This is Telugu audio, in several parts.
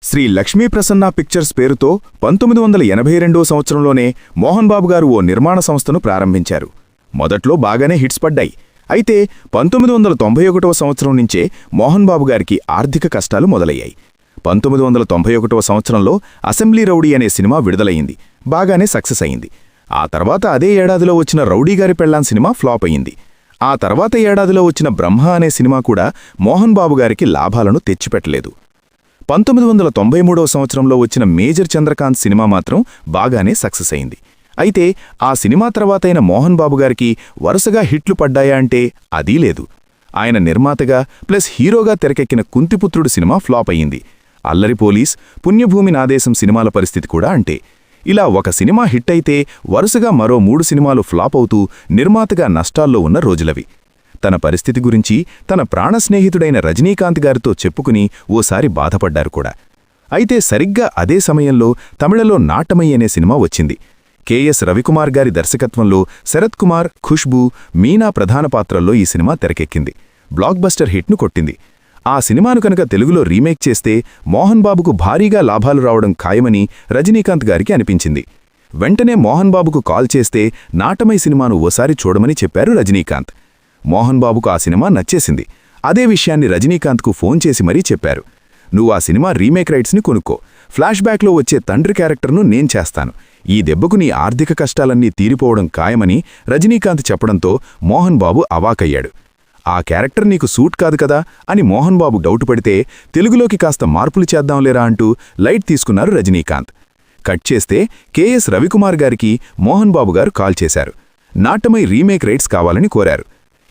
శ్రీ లక్ష్మీప్రసన్న పిక్చర్స్ పేరుతో 1982 సంవత్సరంలోనే మోహన్ బాబు గారు ఓ నిర్మాణ సంస్థను ప్రారంభించారు. మొదట్లో బాగానే హిట్స్ పడ్డాయి. అయితే 1991 సంవత్సరం నుంచే మోహన్ బాబు గారికి ఆర్థిక కష్టాలు మొదలయ్యాయి. 1991 సంవత్సరంలో అసెంబ్లీ రౌడీ అనే సినిమా విడుదలయ్యింది. బాగానే సక్సెస్ అయింది. ఆ తర్వాత అదే ఏడాదిలో వచ్చిన రౌడీగారి పెళ్ళాం సినిమా ఫ్లాప్ అయింది. ఆ తర్వాత ఏడాదిలో వచ్చిన బ్రహ్మ అనే సినిమా కూడా మోహన్ బాబు గారికి లాభాలను తెచ్చిపెట్టలేదు. 1993 సంవత్సరంలో వచ్చిన మేజర్ చంద్రకాంత్ సినిమా మాత్రం బాగానే సక్సెస్ అయింది. అయితే ఆ సినిమా తర్వాతైన మోహన్ బాబు గారికి వరుసగా హిట్లు పడ్డాయా అంటే అదీ లేదు. ఆయన నిర్మాతగా ప్లస్ హీరోగా తెరకెక్కిన కుంతిపుత్రుడు సినిమా ఫ్లాప్ అయ్యింది. అల్లరి పోలీస్, పుణ్యభూమి నాదేశం సినిమాల పరిస్థితి కూడా అంటే. ఇలా ఒక సినిమా హిట్ అయితే వరుసగా మరో 3 సినిమాలు ఫ్లాప్ అవుతూ నిర్మాతగా నష్టాల్లో ఉన్న రోజులవి. తన పరిస్థితి గురించి తన ప్రాణస్నేహితుడైన రజనీకాంత్ గారితో చెప్పుకుని ఓసారి బాధపడ్డారు కూడా. అయితే సరిగ్గా అదే సమయంలో తమిళలో నాటమై అనే సినిమా వచ్చింది. కెఎస్ రవికుమార్ గారి దర్శకత్వంలో శరత్ కుమార్, ఖుష్బూ, మీనా ప్రధాన పాత్రల్లో ఈ సినిమా తెరకెక్కింది. బ్లాక్ బస్టర్ హిట్ను కొట్టింది. ఆ సినిమాను కనుక తెలుగులో రీమేక్ చేస్తే మోహన్ బాబుకు భారీగా లాభాలు రావడం ఖాయమని రజనీకాంత్ గారికి అనిపించింది. వెంటనే మోహన్ బాబుకు కాల్ చేస్తే నాటమై సినిమాను ఓసారి చూడమని చెప్పారు రజనీకాంత్. మోహన్ బాబుకు ఆ సినిమా నచ్చేసింది. అదే విషయాన్ని రజనీకాంత్కు ఫోన్ చేసి మరీ చెప్పారు. నువ్వు ఆ సినిమా రీమేక్ రైట్స్ని కొనుక్కో, ఫ్లాష్ బ్యాక్లో వచ్చే తండ్రి క్యారెక్టర్ను నేను చేస్తాను, ఈ దెబ్బకు నీ ఆర్థిక కష్టాలన్నీ తీరిపోవడం ఖాయమని రజనీకాంత్ చెప్పడంతో మోహన్ బాబు అవాకయ్యాడు. ఆ క్యారెక్టర్ నీకు సూట్ కాదు కదా అని మోహన్ బాబు డౌట్ పడితే తెలుగులోకి కాస్త మార్పులు చేద్దాంలేరా అంటూ లైట్ తీసుకున్నారు రజనీకాంత్. కట్ చేస్తే కెఎస్ రవికుమార్ గారికి మోహన్ బాబు గారు కాల్ చేశారు. నాటమై రీమేక్ రైట్స్ కావాలని కోరారు.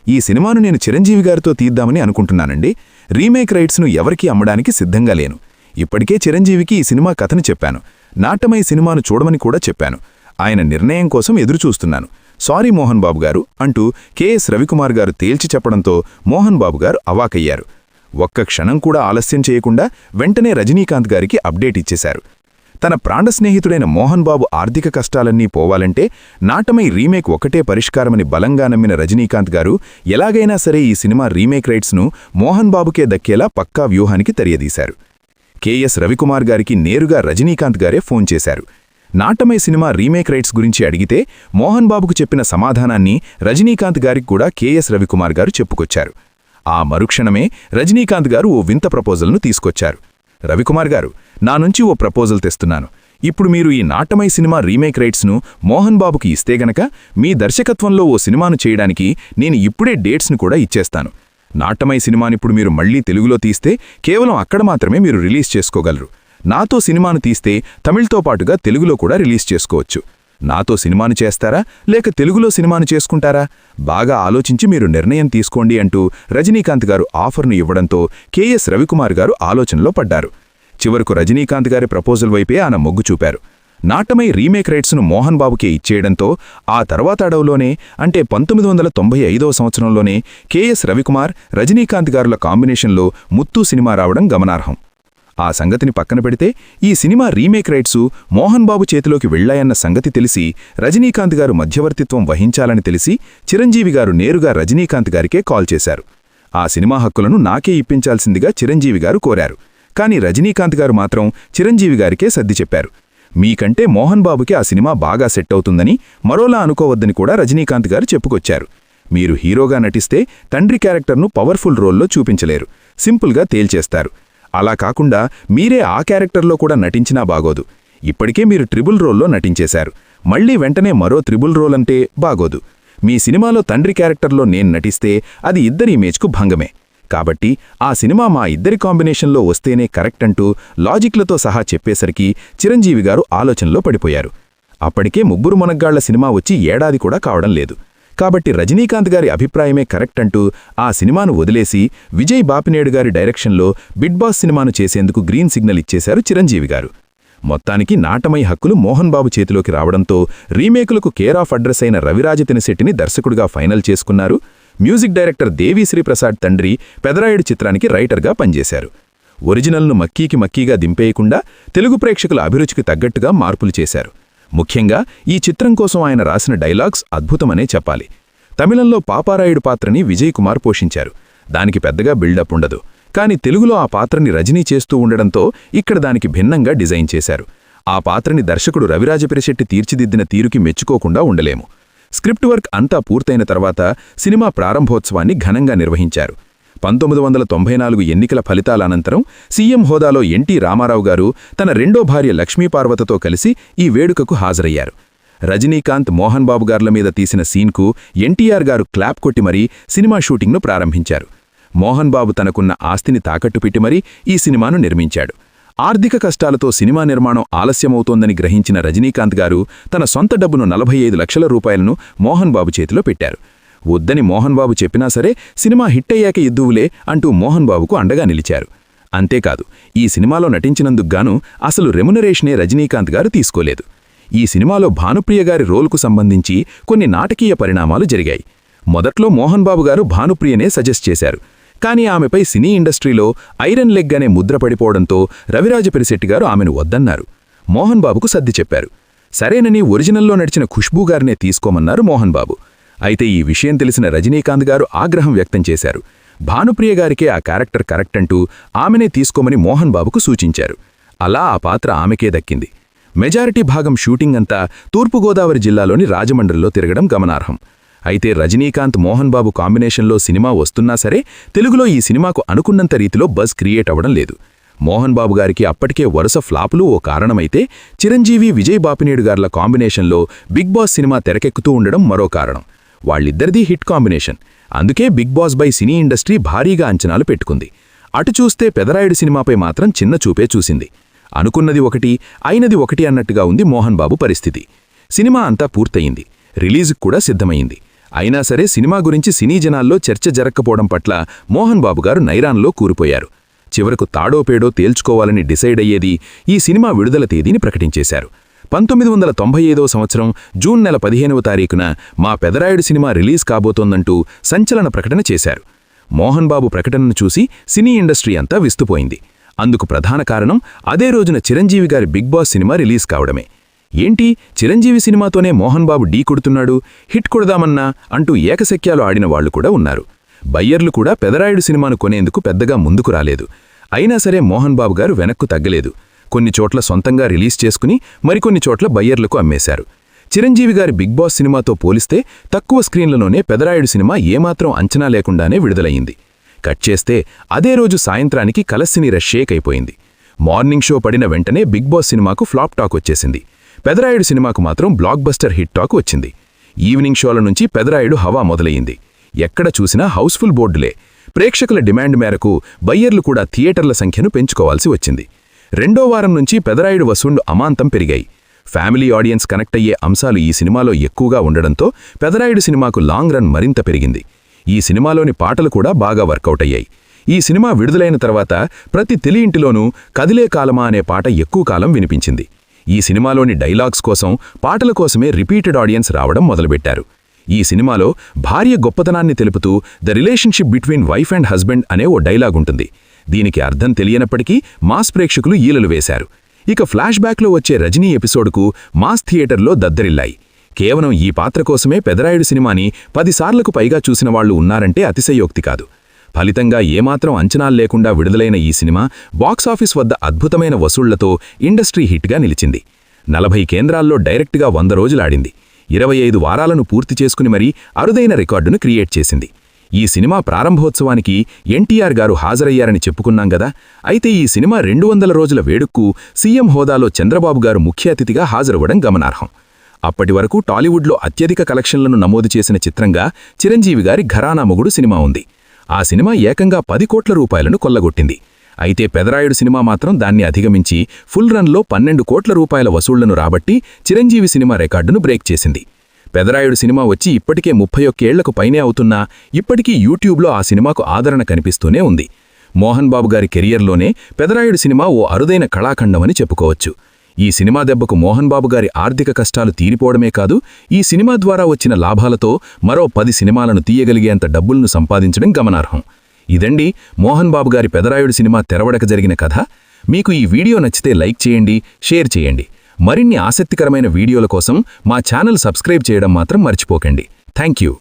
ఈ సినిమాను నేను చిరంజీవి గారితో తీద్దామని అనుకుంటున్నానండి. రీమేక్ రైట్స్ను ఎవరికీ అమ్మడానికి సిద్ధంగా లేను. ఇప్పటికే చిరంజీవికి ఈ సినిమా కథను చెప్పాను. నాటమై సినిమాను చూడమని కూడా చెప్పాను. ఆయన నిర్ణయం కోసం ఎదురుచూస్తున్నాను. సారీ మోహన్ బాబు గారు అంటూ కెఎస్ రవికుమార్ గారు తేల్చి చెప్పడంతో మోహన్ బాబు గారు అవాకయ్యారు. ఒక్క క్షణం కూడా ఆలస్యం చేయకుండా వెంటనే రజనీకాంత్ గారికి అప్డేట్ ఇచ్చేశారు. తన ప్రాణస్నేహితుడైన మోహన్ బాబు ఆర్థిక కష్టాలన్నీ పోవాలంటే నాటమై రీమేక్ ఒకటే పరిష్కారమని బలంగా నమ్మిన రజనీకాంత్ గారు ఎలాగైనా సరే ఈ సినిమా రీమేక్ రైట్స్ను మోహన్ బాబుకే దక్కేలా పక్కా వ్యూహానికి తెరయదీశారు. కెఎస్ రవికుమార్ గారికి నేరుగా రజనీకాంత్ గారే ఫోన్ చేశారు. నాటమై సినిమా రీమేక్ రైట్స్ గురించి అడిగితే మోహన్ బాబుకు చెప్పిన సమాధానాన్ని రజనీకాంత్ గారికి కూడా కెఎస్ రవికుమార్ గారు చెప్పుకొచ్చారు. ఆ మరుక్షణమే రజనీకాంత్ గారు ఓ వింత ప్రపోజల్ను తీసుకొచ్చారు. రవికుమార్ గారు, నా నుంచి ఓ ప్రపోజల్ తెస్తున్నాను. ఇప్పుడు మీరు ఈ నాటమై సినిమా రీమేక్ రైట్స్ను మోహన్ బాబుకి ఇస్తే గనక మీ దర్శకత్వంలో ఓ సినిమాను చేయడానికి నేను ఇప్పుడే డేట్స్ను కూడా ఇచ్చేస్తాను. నాటమై సినిమానిప్పుడు మీరు మళ్లీ తెలుగులో తీస్తే కేవలం అక్కడ మాత్రమే మీరు రిలీజ్ చేసుకోగలరు. నాతో సినిమాను తీస్తే తమిళ్తో పాటుగా తెలుగులో కూడా రిలీజ్ చేసుకోవచ్చు. నాతో సినిమాను చేస్తారా లేక తెలుగులో సినిమాను చేసుకుంటారా? బాగా ఆలోచించి మీరు నిర్ణయం తీసుకోండి అంటూ రజనీకాంత్ గారు ఆఫర్ను ఇవ్వడంతో కెఎస్ రవికుమార్ గారు ఆలోచనలో పడ్డారు. చివరకు రజనీకాంత్ గారి ప్రపోజల్ వైపే ఆయన మొగ్గు చూపారు. నాటమై రీమేక్ రైట్స్ను మోహన్ బాబుకే ఇచ్చేయడంతో ఆ తర్వాత అడవులోనే అంటే 1995 సంవత్సరంలోనే కెఎస్ రవికుమార్, రజనీకాంత్ గారుల కాంబినేషన్లో ముత్తూ సినిమా రావడం గమనార్హం. ఆ సంగతిని పక్కన పెడితే ఈ cinema remake rights Mohan Babu చేతిలోకి వెళ్లాయన్న సంగతి తెలిసి రజనీకాంత్ గారు మధ్యవర్తిత్వం వహించాలని తెలిసి చిరంజీవి గారు నేరుగా రజనీకాంత్ గారికే కాల్ చేశారు. ఆ సినిమా హక్కులను నాకే ఇప్పించాల్సిందిగా చిరంజీవి గారు కోరారు. కానీ రజనీకాంత్ గారు మాత్రం చిరంజీవి గారికే సర్ది చెప్పారు. మీకంటే మోహన్ బాబుకి ఆ సినిమా బాగా సెట్ అవుతుందని, మరోలా అనుకోవద్దని కూడా రజనీకాంత్ గారు చెప్పుకొచ్చారు. మీరు హీరోగా నటిస్తే తండ్రి క్యారెక్టర్ను పవర్ఫుల్ రోల్లో చూపించలేరు, సింపుల్గా తేల్చేస్తారు. అలా కాకుండా మీరే ఆ క్యారెక్టర్లో కూడా నటించినా బాగోదు. ఇప్పటికే మీరు ట్రిబుల్ రోల్లో నటించేశారు. మళ్లీ వెంటనే మరో ట్రిబుల్ రోల్ అంటే బాగోదు. మీ సినిమాలో తండ్రి క్యారెక్టర్లో నేను నటిస్తే అది ఇద్దరి ఇమేజ్కు భంగమే. కాబట్టి ఆ సినిమా మా ఇద్దరి కాంబినేషన్లో వస్తేనే కరెక్ట్ అంటూ లాజిక్లతో సహా చెప్పేసరికి చిరంజీవి గారు ఆలోచనలో పడిపోయారు. అప్పటికే ముగ్గురు మునగ్గాళ్ల సినిమా వచ్చి ఏడాది కూడా కావడం లేదు. కాబట్టి రజనీకాంత్ గారి అభిప్రాయమే కరెక్ట్ అంటూ ఆ సినిమాను వదిలేసి విజయ్ బాపినేడు గారి డైరెక్షన్లో బిగ్ బాస్ సినిమాను చేసేందుకు గ్రీన్ సిగ్నల్ ఇచ్చేశారు చిరంజీవి గారు. మొత్తానికి నాటమై హక్కులు మోహన్ బాబు చేతిలోకి రావడంతో రీమేకులకు కేర్ ఆఫ్ అడ్రస్ అయిన రవిరాజ తెనిశెట్టిని దర్శకుడిగా ఫైనల్ చేసుకున్నారు. మ్యూజిక్ డైరెక్టర్ దేవిశ్రీ ప్రసాద్ తండ్రి పెదరాయుడు చిత్రానికి రైటర్గా పనిచేశారు. ఒరిజినల్ను మక్కీగా దింపేయకుండా తెలుగు ప్రేక్షకుల అభిరుచికి తగ్గట్టుగా మార్పులు చేశారు. ముఖ్యంగా ఈ చిత్రం కోసం ఆయన రాసిన డైలాగ్స్ అద్భుతమనే చెప్పాలి. తమిళంలో పాపారాయుడు పాత్రని విజయ్ కుమార్ పోషించారు. దానికి పెద్దగా బిల్డప్ ఉండదు. కాని తెలుగులో ఆ పాత్రని రజనీ చేస్తూ ఉండడంతో ఇక్కడ దానికి భిన్నంగా డిజైన్ చేశారు. ఆ పాత్రని దర్శకుడు రవిరాజపిరిశెట్టి తీర్చిదిద్దిన తీరుకి మెచ్చుకోకుండా ఉండలేము. స్క్రిప్ట్ వర్క్ అంతా పూర్తయిన తర్వాత సినిమా ప్రారంభోత్సవాన్ని ఘనంగా నిర్వహించారు. 1994 ఎన్నికల ఫలితాల అనంతరం సీఎం హోదాలో ఎన్టీ రామారావు గారు తన రెండో భార్య లక్ష్మీపార్వతతో కలిసి ఈ వేడుకకు హాజరయ్యారు. రజనీకాంత్, మోహన్ బాబు గార్ల మీద తీసిన సీన్కు ఎన్టీఆర్ గారు క్లాప్ కొట్టి మరీ సినిమా షూటింగ్ను ప్రారంభించారు. మోహన్ బాబు తనకున్న ఆస్తిని తాకట్టు పెట్టి మరీ ఈ సినిమాను నిర్మించాడు. ఆర్థిక కష్టాలతో సినిమా నిర్మాణం ఆలస్యమవుతోందని గ్రహించిన రజనీకాంత్ గారు తన సొంత డబ్బును 45 లక్షల రూపాయలను మోహన్ బాబు చేతిలో పెట్టారు. వద్దని మోహన్ బాబు చెప్పినా సరే సినిమా హిట్టయ్యాక ఇద్దువులే అంటూ మోహన్ బాబుకు అండగా నిలిచారు. అంతేకాదు, ఈ సినిమాలో నటించినందుకుగాను అసలు రెమ్యునరేషనే రజనీకాంత్ గారు తీసుకోలేదు. ఈ సినిమాలో భానుప్రియ గారి రోల్కు సంబంధించి కొన్ని నాటకీయ పరిణామాలు జరిగాయి. మొదట్లో మోహన్ బాబు గారు భానుప్రియనే సజెస్ట్ చేశారు. కానీ ఆమెపై సినీ ఇండస్ట్రీలో ఐరన్ లెగ్ అనే ముద్ర పడిపోవడంతో రవిరాజపిరిశెట్టి గారు ఆమెను వద్దన్నారు. మోహన్ బాబుకు సర్ది చెప్పారు. సరేనని ఒరిజినల్లో నడిచిన ఖుష్బూ గారినే తీసుకోమన్నారు మోహన్ బాబు. అయితే ఈ విషయం తెలిసిన రజనీకాంత్ గారు ఆగ్రహం వ్యక్తం చేశారు. భానుప్రియ గారికే ఆ క్యారెక్టర్ కరెక్ట్ అంటూ ఆమెనే తీసుకోమని మోహన్ బాబుకు సూచించారు. అలా ఆ పాత్ర ఆమెకే దక్కింది. మెజారిటీ భాగం షూటింగ్ అంతా తూర్పుగోదావరి జిల్లాలోని రాజమండ్రిలో తిరగడం గమనార్హం. అయితే రజనీకాంత్, మోహన్ బాబు కాంబినేషన్లో సినిమా వస్తున్నా సరే తెలుగులో ఈ సినిమాకు అనుకున్నంత రీతిలో బజ్ క్రియేట్ అవ్వడం లేదు. మోహన్ బాబు గారికి అప్పటికే వరుస ఫ్లాపులు ఓ కారణమైతే చిరంజీవి, విజయ్ బాపినేడు గార్ల కాంబినేషన్లో బిగ్ బాస్ సినిమా తెరకెక్కుతూ ఉండడం మరో కారణం. వాళ్ళిద్దరిదీ హిట్ కాంబినేషన్. అందుకే big boss by cine industry భారీగా అంచనాలు పెట్టుకుంది. అటు చూస్తే పెదరాయుడు సినిమాపై మాత్రం చిన్న చూపే చూసింది. అనుకున్నది ఒకటి, అయినది ఒకటి అన్నట్టుగా ఉంది మోహన్ బాబు పరిస్థితి. సినిమా అంతా పూర్తయింది, రిలీజుకు కూడా సిద్ధమైంది. అయినా సరే సినిమా గురించి సినీ జనాల్లో చర్చ జరక్కపోవడం పట్ల మోహన్ బాబు గారు నైరాన్లో కూరుపోయారు. చివరకు తాడో పేడో తేల్చుకోవాలని డిసైడ్ అయ్యేది ఈ సినిమా విడుదల తేదీని ప్రకటించేశారు. 1995 సంవత్సరం జూన్ నెల 15వ తారీఖున మా పెదరాయుడు సినిమా రిలీజ్ కాబోతోందంటూ సంచలన ప్రకటన చేశారు. మోహన్ బాబు ప్రకటనను చూసి సినీ ఇండస్ట్రీ అంతా విస్తుపోయింది. అందుకు ప్రధాన కారణం అదే రోజున చిరంజీవి గారి బిగ్ బాస్ సినిమా రిలీజ్ కావడమే. ఏంటి, చిరంజీవి సినిమాతోనే మోహన్ బాబు ఢీ కొడుతున్నాడు, హిట్ కొడదామన్నా అంటూ ఏకశక్యాలు ఆడిన వాళ్లు కూడా ఉన్నారు. బయ్యర్లు కూడా పెదరాయుడు సినిమాను కొనేందుకు పెద్దగా ముందుకు రాలేదు. అయినా సరే మోహన్ బాబు గారు వెనక్కు తగ్గలేదు. కొన్ని చోట్ల సొంతంగా రిలీజ్ చేసుకుని మరికొన్ని చోట్ల బయ్యర్లకు అమ్మేశారు. చిరంజీవి గారి బిగ్ బాస్ సినిమాతో పోలిస్తే తక్కువ స్క్రీన్లలోనే పెదరాయుడు సినిమా ఏమాత్రం అంచనా లేకుండానే విడుదలయ్యింది. కట్ చేస్తే అదే రోజు సాయంత్రానికి కలస్సిని షేక్ అయిపోయింది. మార్నింగ్ షో పడిన వెంటనే బిగ్ బాస్ సినిమాకు ఫ్లాప్ టాక్ వచ్చేసింది. పెదరాయుడు సినిమాకు మాత్రం బ్లాక్ బస్టర్ హిట్ టాక్ వచ్చింది. ఈవినింగ్ షోల నుంచి పెదరాయుడు హవా మొదలయ్యింది. ఎక్కడ చూసినా హౌస్ఫుల్ బోర్డులే. ప్రేక్షకుల డిమాండ్ మేరకు బయ్యర్లు కూడా థియేటర్ల సంఖ్యను పెంచుకోవాల్సి వచ్చింది. రెండో వారం నుంచి పెదరాయుడు వసూళ్లు అమాంతం పెరిగాయి. ఫ్యామిలీ ఆడియన్స్ కనెక్ట్ అయ్యే అంశాలు ఈ సినిమాలో ఎక్కువగా ఉండడంతో పెదరాయుడు సినిమాకు లాంగ్ రన్ మరింత పెరిగింది. ఈ సినిమాలోని పాటలు కూడా బాగా వర్కౌట్ అయ్యాయి. ఈ సినిమా విడుదలైన తర్వాత ప్రతి తెలి ఇంటిలోనూ కదిలే కాలమా అనే పాట ఎక్కువ కాలం వినిపించింది. ఈ సినిమాలోని డైలాగ్స్ కోసం, పాటల కోసమే రిపీటెడ్ ఆడియన్స్ రావడం మొదలుపెట్టారు. ఈ సినిమాలో భార్య గొప్పతనాన్ని తెలుపుతూ the relationship between wife and husband అనే ఓ డైలాగ్ ఉంటుంది. దీనికి అర్థం తెలియనప్పటికీ మాస్ ప్రేక్షకులు ఈలలు వేశారు. ఇక ఫ్లాష్ బ్యాక్లో వచ్చే రజనీ ఎపిసోడ్కు మాస్ థియేటర్లో దద్దరిల్లాయి. కేవలం ఈ పాత్ర కోసమే పెదరాయుడు సినిమాని 10 సార్లకు పైగా చూసిన వాళ్లు ఉన్నారంటే అతిశయోక్తి కాదు. ఫలితంగా ఏమాత్రం అంచనాలు లేకుండా విడుదలైన ఈ సినిమా బాక్సాఫీస్ వద్ద అద్భుతమైన వసూళ్లతో ఇండస్ట్రీ హిట్గా నిలిచింది. 40 కేంద్రాల్లో డైరెక్ట్గా 100 రోజులాడింది. 25 వారాలను పూర్తి చేసుకుని మరీ అరుదైన రికార్డును క్రియేట్ చేసింది. ఈ సినిమా ప్రారంభోత్సవానికి ఎన్టీఆర్ గారు హాజరయ్యారని చెప్పుకున్నాం గదా. అయితే ఈ సినిమా 200 రోజుల వేడుక్కు సీఎం హోదాలో చంద్రబాబు గారు ముఖ్య అతిథిగా హాజరవ్వడం గమనార్హం. అప్పటి వరకు టాలీవుడ్లో అత్యధిక కలెక్షన్లను నమోదు చేసిన చిత్రంగా చిరంజీవి గారి ఘరానా మొగుడు సినిమా ఉంది. ఆ సినిమా ఏకంగా 10 కోట్ల రూపాయలను కొల్లగొట్టింది. అయితే పెదరాయుడు సినిమా మాత్రం దాన్ని అధిగమించి ఫుల్ రన్లో 12 కోట్ల రూపాయల వసూళ్లను రాబట్టి చిరంజీవి సినిమా రికార్డును బ్రేక్ చేసింది. పెదరాయుడు సినిమా వచ్చి ఇప్పటికే 31 ఏళ్లకు పైనే అవుతున్నా ఇప్పటికీ యూట్యూబ్లో ఆ సినిమాకు ఆదరణ కనిపిస్తూనే ఉంది. మోహన్ బాబు గారి కెరియర్లోనే పెదరాయుడు సినిమా ఓ అరుదైన కళాఖండమని చెప్పుకోవచ్చు. ఈ సినిమా దెబ్బకు మోహన్ బాబు గారి ఆర్థిక కష్టాలు తీరిపోవడమే కాదు, ఈ సినిమా ద్వారా వచ్చిన లాభాలతో మరో 10 సినిమాలను తీయగలిగేంత డబ్బులను సంపాదించడం గమనార్హం. ఇదండి మోహన్ బాబు గారి పెదరాయుడు సినిమా తెరవడక జరిగిన కథ. మీకు ఈ వీడియో నచ్చితే లైక్ చేయండి, షేర్ చేయండి. మరిన్ని ఆసక్తికరమైన వీడియోల కోసం మా ఛానల్ సబ్స్క్రైబ్ చేయడం మాత్రం మర్చిపోకండి. Thank you.